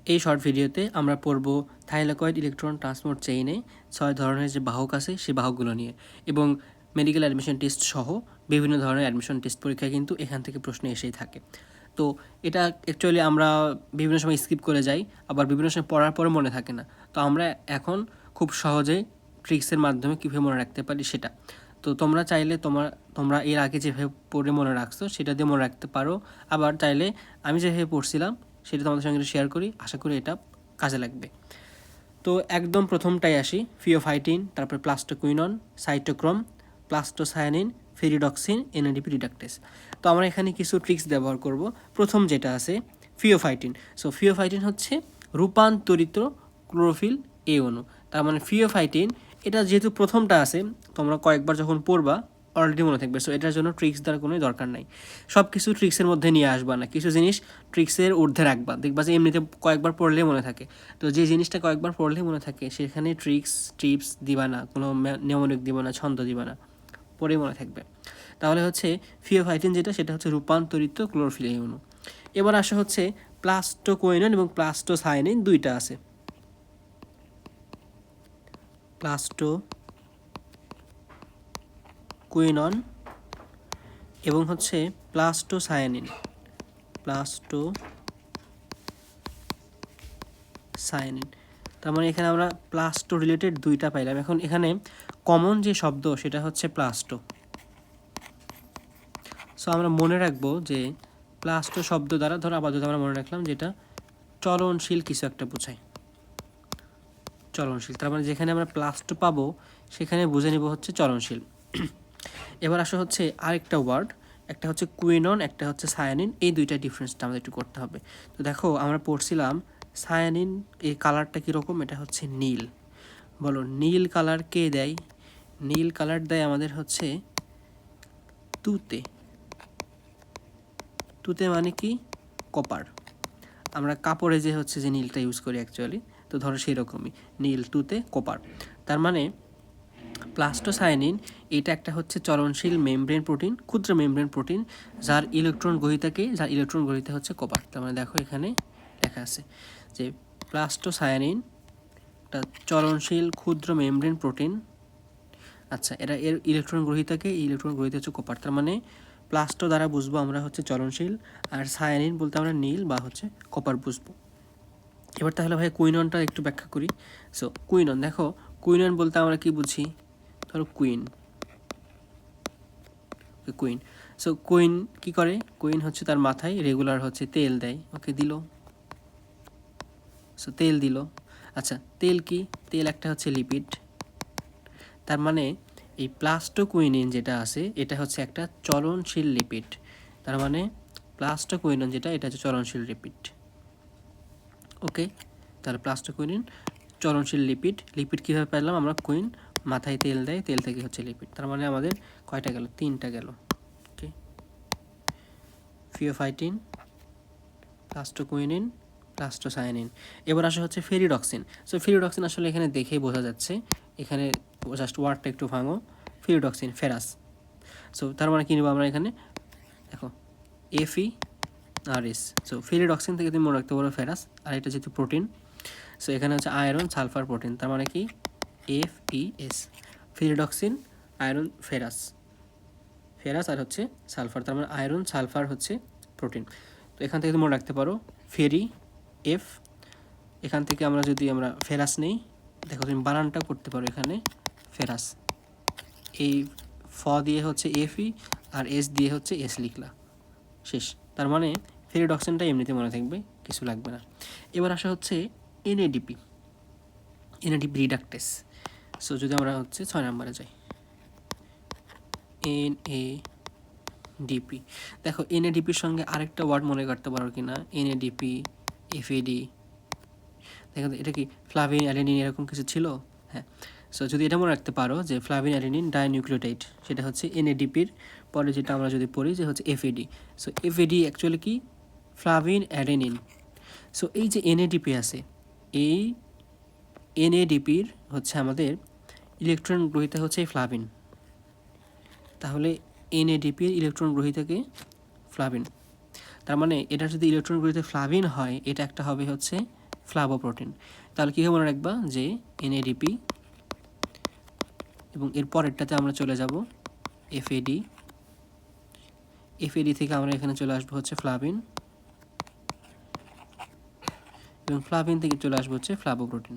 এই শর্ট ভিডিওতে আমরা পড়ব থাইলাকয়েড ইলেকট্রন ট্রান্সপোর্ট চেইনে 6 ধরনের যে বাহক আছে সেই বাহকগুলো নিয়ে এবং মেডিকেল অ্যাডমিশন টেস্ট সহ বিভিন্ন ধরনের অ্যাডমিশন টেস্ট পরীক্ষা কিন্তু এখান থেকে প্রশ্ন এসেই থাকে। তো এটা অ্যাকচুয়ালি আমরা বিভিন্ন সময় স্কিপ করে যাই, আবার বিভিন্ন সময় পড়ার পরে মনে থাকে না। তো আমরা এখন খুব সহজে ট্রিক্সের মাধ্যমে কীভাবে মনে রাখতে পারি সেটা। তো তোমরা চাইলে তোমরা এর আগে যেভাবে পড়ে মনে রাখছো সেটা দিয়ে মনে রাখতে পারো, আবার চাইলে আমি যেভাবে পড়ছিলাম সেটা তোমাদের সঙ্গে শেয়ার করি, আশা করি এটা কাজে লাগবে। তো একদম প্রথমটাই আসি, ফিওফাইটিন, তারপর plastoquinone, cytochrome, plastocyanin, ferredoxin, NADP reductase. তো আমরা এখানে কিছু ট্রিক্স ব্যবহার করব। প্রথম যেটা আছে ফিওফাইটিন। সো ফিওফাইটিন হচ্ছে রূপান্তরিত ক্লোরোফিল এ অণু। তার মানে ফিওফাইটিন, এটা যেহেতু প্রথমটা আছে, তোমরা কয়েকবার যখন পড়বা অলরেডি মনে থাকবে। সো এটার জন্য ট্রিক্স দেওয়ার কোনো দরকার নাই। সব কিছু ট্রিক্সের মধ্যে নিয়ে আসবা না, কিছু জিনিস ট্রিক্সের ঊর্ধ্বে রাখবা, দেখবা যে এমনিতে কয়েকবার পড়লে মনে থাকে। তো যে জিনিসটা কয়েকবার পড়লে মনে থাকে সেখানে টিপস দিবা না, কোনো নিয়মনিক দিবা না, ছন্দ দিবা না, পড়েই মনে থাকবে। তাহলে হচ্ছে ফিওফাইটিন যেটা, সেটা হচ্ছে রূপান্তরিত ক্লোরোফিল অণু। এবার আসা হচ্ছে প্লাস্টোকুইনন এবং প্লাস্টোসায়ানিন, দুইটা আছে, প্লাস্টোকুইনন এবং হচ্ছে প্লাস্টোসায়ানিন। তার মানে এখানে আমরা প্লাস্টো রিলেটেড দুইটা পাইলাম। এখন এখানে কমন যে শব্দ সেটা হচ্ছে প্লাস্টো। সো আমরা মনে রাখবো যে প্লাস্টো শব্দ দ্বারা, ধরো আপাতত আমরা মনে রাখলাম যেটা চলনশীল কিছু একটা বোঝায়, চলনশীল। তার মানে যেখানে আমরা প্লাস্টো পাবো সেখানে বুঝে নিব হচ্ছে চলনশীল। এবার আসা হচ্ছে আরেকটা ওয়ার্ড, একটা হচ্ছে কুইনন, একটা হচ্ছে সায়ানিন। এই দুইটা ডিফারেন্সটা আমাদের একটু করতে হবে। তো দেখো, আমরা পড়ছিলাম সায়ানিন, এই কালারটা কীরকম, এটা হচ্ছে নীল। বলো, নীল কালার কে দেয়? নীল কালার দেয় আমাদের হচ্ছে তুতে। তুতে মানে কি? কপার। আমরা কাপড়ে যে হচ্ছে যে নীলটা ইউজ করি অ্যাকচুয়ালি, তো ধরো সেই রকমই, নীল, তুতে, কপার। তার মানে প্লাস্টোসায়ানিন, এটা একটা হচ্ছে চলনশীল মেমব্রেন প্রোটিন, ক্ষুদ্র মেমব্রেন প্রোটিন, যার ইলেকট্রন গ্রহীতা হচ্ছে কপার। তার মানে দেখো এখানে লেখা আছে যে প্লাস্টোসায়ানিন একটা চলনশীল ক্ষুদ্র মেমব্রেন প্রোটিন। আচ্ছা, এর ইলেকট্রন গ্রহীতা হচ্ছে কপার। তার মানে প্লাস্টো দ্বারা বুঝবো আমরা হচ্ছে চলনশীল, আর সায়ানিন বলতে আমরা নীল বা হচ্ছে কপার বুঝবো। এবার তাহলে ভাই কুইননটা একটু ব্যাখ্যা করি। সো কুইনন, দেখো কুইনন বলতে আমরা কি বুঝি? ধরো কুইন। সো কুইন কি করে? কুইন হচ্ছে তার মাথায় রেগুলার হচ্ছে তেল দেয়, ওকে দিল। সো তেল দিল। আচ্ছা, তেল কি? তেল একটা হচ্ছে লিপিড। তার মানে এই প্লাস্টোকুইনিন যেটা আছে এটা হচ্ছে একটা চলনশীল লিপিড। তার মানে প্লাস্টোকুইনিন যেটা, এটা হচ্ছে চলনশীল লিপিড। ওকে, তাহলে প্লাস্টোকুইনিন চলনশীল লিপিড। লিপিড কীভাবে পেলাম আমরা? কুইন মাথায় তেল দেয়, তেল থেকে হচ্ছে লিপিড। তার মানে আমাদের কয়টা গেল? 3টা গেল। ওকে, ফিওফাইটিন, প্লাস্টোকুইনিন, প্লাস্টোসায়ানিন। এবার আসা হচ্ছে ফেরিডক্সিন। সো ফেরিডক্সিন আসলে এখানে দেখেই বোঝা যাচ্ছে, এখানে জাস্ট ওয়ার্ডটা একটু ভাঙো, ফেরিডক্সিন, ফেরাস। সো তার মানে কী নেবো আমরা এখানে? দেখো এফই আর এস। সো ফেরিডক্সিন থেকে তুমি মনে রাখতে পারো ফেরাস, আর এটা যেহেতু প্রোটিন, সো এখানে হচ্ছে আয়রন, সালফার, প্রোটিন। তার মানে কি? FeS, ফেরিডক্সিন, আয়রন, ফেরাস আর হচ্ছে সালফার। তার মানে আয়রন, সালফার হচ্ছে প্রোটিন। তো এখান থেকে তুমি মনে রাখতে পারো ফেরি, এফ। এখান থেকে আমরা যদি আমরা ফেরাস নেই, দেখো তুমি বানানটা করতে পারো এখানে ফেরাস। এই ফ দিয়ে হচ্ছে এফই, আর এস দিয়ে হচ্ছে এস লিখলা, শেষ। তার মানে ফেরিডক্সিনটা এমনিতে মনে থাকবে, কিছু লাগবে না। এবার আসা হচ্ছে NADP রিডাক্টেস। সো যদি আমরা হচ্ছে 6 নম্বরে যাই, NADP। দেখো NADPর সঙ্গে আরেকটা ওয়ার্ড মনে করতে পারো কি না? NADP, FAD। দেখো এটা কি ফ্লাভিন, অ্যাডেনিন এরকম কিছু ছিল? হ্যাঁ। সো যদি এটা মনে রাখতে পারো যে ফ্লাভিন, অ্যাডেনিন, ডাইনিউক্লিওটাইড, সেটা হচ্ছে NADPর পরে যেটা আমরা যদি পড়ি যে হচ্ছে FAD। সো FAD অ্যাকচুয়ালি কি? Flavin, adenine. সো এই যে NADP আছে, এই NADPর হচ্ছে আমাদের ইলেকট্রন গ্রহীতা হচ্ছে ফ্লাভিন। তাহলে NADPর ইলেকট্রন গ্রহীতাকে ফ্লাভিন। তার মানে এটা যদি ইলেকট্রন গ্রহীতা ফ্লাভিন হয়, এটা একটা হবে হচ্ছে ফ্লাভোপ্রোটিন। তাহলে কীভাবে মনে রাখবা যে এনএডিপি এবং এর পরেরটাতে আমরা চলে যাব এফএডি, এফএডি থেকে আমরা এখানে চলে আসবো হচ্ছে ফ্লাভিন, এবং ফ্লাভিন থেকে চলে আসবো হচ্ছে ফ্লাভোপ্রোটিন।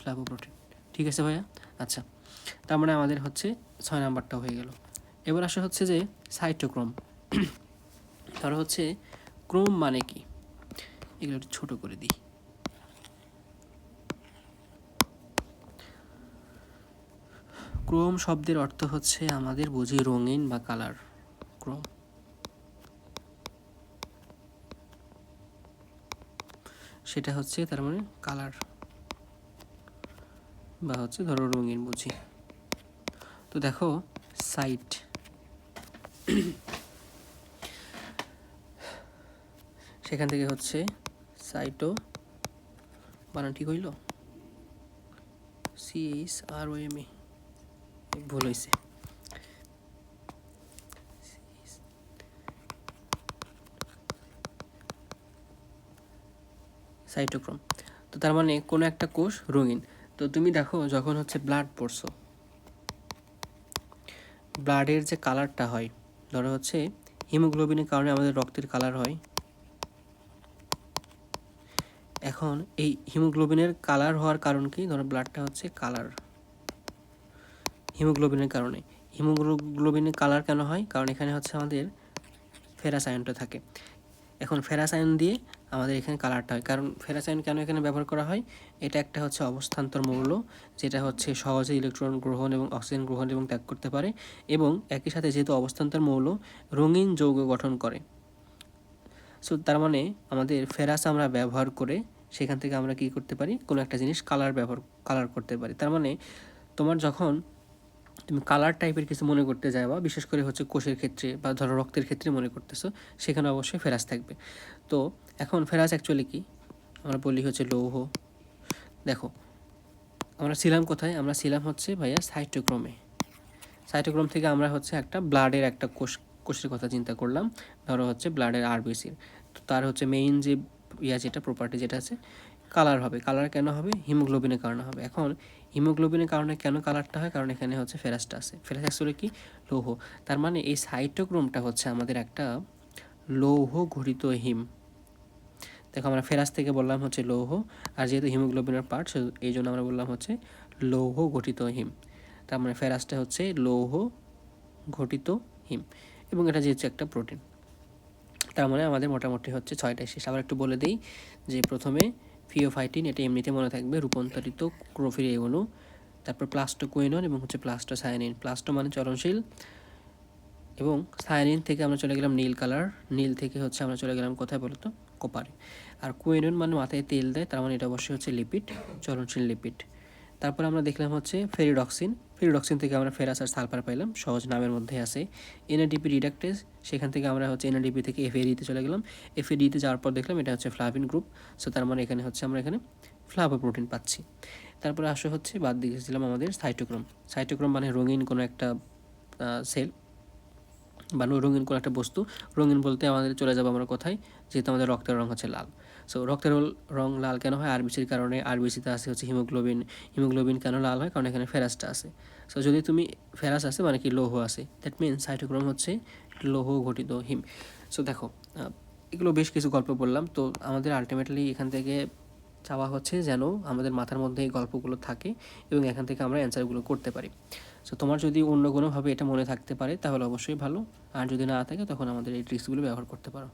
ফ্লাভোপ্রোটিন, ঠিক আছে ভাইয়া? আচ্ছা, তার মানে আমাদের হচ্ছে 6 নাম্বারটা হয়ে গেল। এবার আসা হচ্ছে যে সাইটোক্রোম। ধরো হচ্ছে ক্রোম মানে কি, এগুলো একটু ছোটো করে দিই। ক্রোম শব্দের অর্থ হচ্ছে আমাদের বুঝি রঙিন বা কালার। ক্রোম সেটা হচ্ছে তার মানে কালার বা হচ্ছে ধরো রঙিন বুঝি। তো দেখো সাইট, সেখান থেকে হচ্ছে সাইটো বানান ঠিক হইল, CHROMA, ভুল হয়েছে। সাইটোক্রোম। তো তার মানে কোনো একটা কোষ রঙিন। তো তুমি দেখো যখন হচ্ছে ব্লাড পড়ছো, ব্লাডের যে কালারটা হয়, ধরো হচ্ছে হিমোগ্লোবিনের কারণে আমাদের রক্তের কালার হয়। এখন এই হিমোগ্লোবিনের কালার হওয়ার কারণ কি, ধরো ব্লাডটা হচ্ছে কালার হিমোগ্লোবিনের কারণে। হিমোগ্লোবিনের কালার কেন হয়, কারণ এখানে হচ্ছে আমাদের ফেরাস আয়নটা থাকে। এখন ফেরাস আয়ন দিয়ে আমাদের এখানে কালারটা হয়। কারণ ফেরাস আয়ন কেন এখানে ব্যবহার করা হয়, এটা একটা হচ্ছে অবস্থান্তর মৌল, যেটা হচ্ছে সহজে ইলেকট্রন গ্রহণ এবং অক্সিজেন গ্রহণ এবং ত্যাগ করতে পারে, এবং একই সাথে যেহেতু অবস্থান্তর মৌল রঙিন যৌগ গঠন করে। সো তার মানে আমাদের ফেরাস আমরা ব্যবহার করে সেখান থেকে আমরা কি করতে পারি, কোনো একটা জিনিস কালার করতে পারি। তার মানে তোমার যখন তুমি কালার টাইপের কিছু মনে করতে যাবা, বিশেষ করে হচ্ছে কোষের ক্ষেত্রে বা ধরো রক্তের ক্ষেত্রে মনে করতেছো, সেখানে অবশ্যই ফেরাস থাকবে। তো এখন ফেরাস অ্যাকচুয়ালি কি, আমরা বলি হচ্ছে লৌহ। দেখো আমরা ছিলাম কোথায়, আমরা ছিলাম হচ্ছে ভাইয়া সাইটোক্রোমে। সাইটোক্রোম থেকে আমরা হচ্ছে একটা ব্লাডের একটা কোষের কথা চিন্তা করলাম, ধরো হচ্ছে ব্লাডের আরবিসির। তো তার হচ্ছে মেইন যে যেটা প্রপার্টি যেটা আছে, কালার হবে। কালার কেন হবে, হিমোগ্লোবিনের কারণে হবে। এখন হিমোগ্লোবিনের কারণে কেন কালারটা হয়, কারণ এখানে হচ্ছে ফেরাসটা আছে। ফেরাস অ্যাকচুয়ালি কি, লৌহ। তার মানে এই সাইটোক্রোমটা হচ্ছে আমাদের একটা লৌহ ঘটিত হিম। দেখো আমরা ফেরাস থেকে বললাম হচ্ছে লৌহ, আর যেহেতু হিমোগ্লোবিনের পার্ট, এই জন্য আমরা বললাম হচ্ছে লৌহ ঘটিত হিম। তার মানে ফেরাসটা হচ্ছে লৌহ ঘটিত হিম, এবং এটা যেহেতু একটা প্রোটিন। তার মানে আমাদের মোটামুটি হচ্ছে 6টাই শেষ। আবার একটু বলে দিই যে প্রথমে ফিওফাইটিন, এটা এমনিতে মনে থাকবে, রূপান্তরিত ক্লোরোফিল অণু। তারপর প্লাস্টোকুইনন এবং হচ্ছে প্লাস্টোসায়ানিন। প্লাস্টো মানে চলনশীল, এবং সায়ানিন থেকে আমরা চলে গেলাম নীল কালার, নীল থেকে হচ্ছে আমরা চলে গেলাম কোথায় বলো তো, কোপারে। আর কুইনন মানে মাথায় তেল দেয়, তার মানে এটা অবশ্যই হচ্ছে লিপিড, চলনশীল লিপিড। তারপর আমরা দেখলাম হচ্ছে ফেরিডক্সিন, ফেরিডক্সিন থেকে আমরা ফেরাস আর সালফার পাইলাম, সহজ নামের মধ্যে আছে। এনএডিপি রিডাক্টেজ, সেখান থেকে আমরা হচ্ছে এনএডিপি থেকে এফএডিতে চলে গেলাম। এফএডিতে যাওয়ার পর দেখলাম এটা হচ্ছে ফ্লাভিন গ্রুপ। সো তার মানে এখানে হচ্ছে আমরা এখানে ফ্লাভোপ্রোটিন পাচ্ছি। তারপরে আসা হচ্ছে বাদ দিয়েছিলাম আমাদের সাইটোক্রোম। সাইটোক্রোম মানে রঙিন কোনো একটা সেল বা রঙিন কোনো একটা বস্তু। রঙিন বলতে আমাদের চলে যাবো আমরা কোথায়, যেহেতু আমাদের রক্তের রঙ হচ্ছে লাল। সো রক্তের রঙ লাল কেন হয়, আরবিসির কারণে। আরবিসিতে আছে হচ্ছে হিমোগ্লোবিন। হিমোগ্লোবিন কেন লাল হয়, কারণ এখানে ফেরাসটা আছে। সো যদি তুমি ফেরাস আছে মানে কি লৌহ আছে, দ্যাট মিনস সাইটোক্রোম হচ্ছে লৌহ ঘটিত হিম। সো দেখো এগুলো বেশ কিছু গল্প বললাম। তো আমাদের আলটিমেটলি এখান থেকে চাওয়া হচ্ছে যেন আমাদের মাথার মধ্যে এই গল্পগুলো থাকে এবং এখান থেকে আমরা অ্যান্সারগুলো করতে পারি। সো তোমার যদি অন্য কোনোভাবে এটা মনে থাকতে পারে তাহলে অবশ্যই ভালো, আর যদি না থাকে তখন আমাদের এই ট্রিক্সগুলো ব্যবহার করতে পারো।